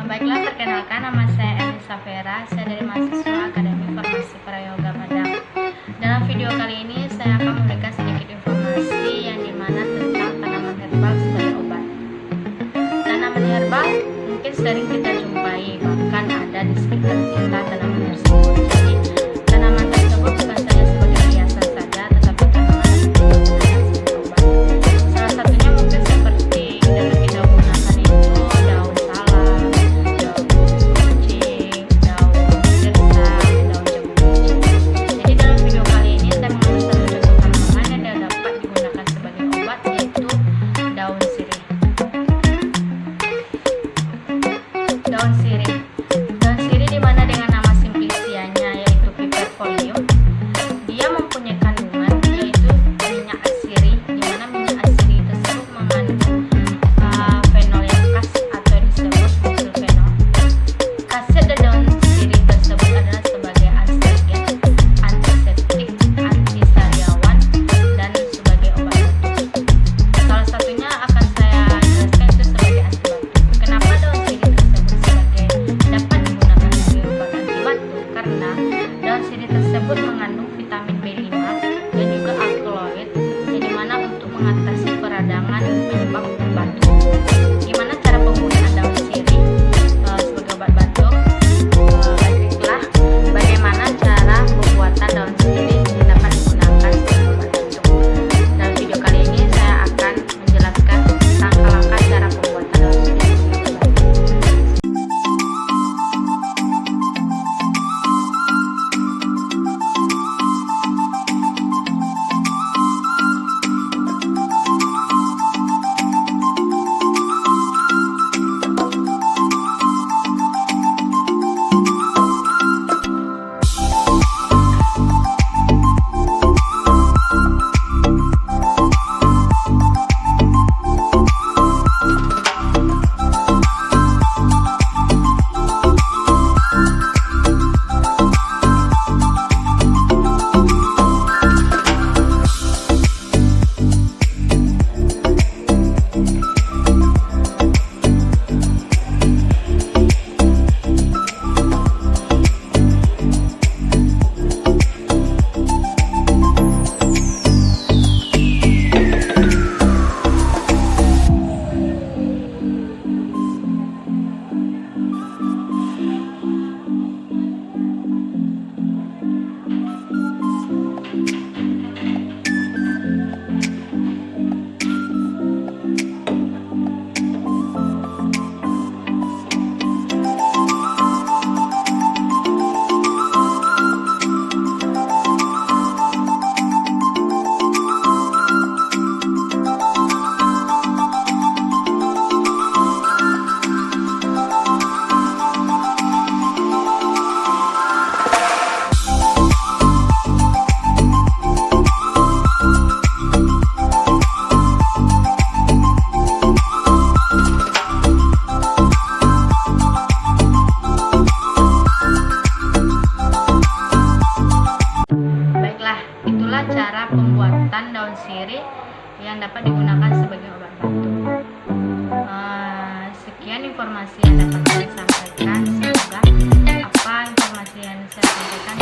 Baiklah, perkenalkan nama saya Elisa Vera, saya dari mahasiswa Akademi Farmasi Prayoga Padang. Dalam video kali ini saya akan memberikan sedikit informasi yang dimana tentang tanaman herbal sebagai obat. Tanaman herbal mungkin sering kita jumpai, bahkan ada di sekitar kita tanaman tersebut. Jadi tanaman tersebut bukan saja sebagai hiasan saja, tetapi tanaman tersebut sebagai obat. Salah satunya mungkin seperti dapat kita gunakan itu daun salam, daun kucing, daun gersang, daun jambu kucing. Jadi dalam video kali ini saya mengambil satu contoh tanaman yang dapat digunakan sebagai obat, yaitu daun sirih. Daun sirih. Daun sirih dimana dengan nama simplicianya yaitu Piperpolium. Dia mempunyai kandungan yaitu minyak asiri, dimana minyak asiri tersebut mengandung fenol yang khas atau disebut metylfenol. Khasiat dari daun sirih tersebut adalah sebagai astringent, antiseptik, antisariawan, dan sebagai obat batuk. Salah satunya akan saya jelaskan itu sebagai anti batuk. Kenapa daun sirih tersebut dapat digunakan sebagai obat anti batuk? Karena daun sirih tersebut mengandung vitamin B5 dan juga alkaloid, yang dimana untuk mengatasi peradangan penyebab batuk. Gimana cara penggunaan daun sirih sebagai obat batuk? Baiklah, bagaimana cara pembuatan daun sirih yang dapat digunakan sebagai obat batuk. Dalam video kali ini saya akan menjelaskan langkah-langkah cara pembuatan daun sirih sebagai obat batuk. Baiklah, itulah cara pembuatan daun sirih yang dapat digunakan sebagai obat batuk. Sekian informasi yang dapat saya sampaikan. Semoga apa informasi yang saya sampaikan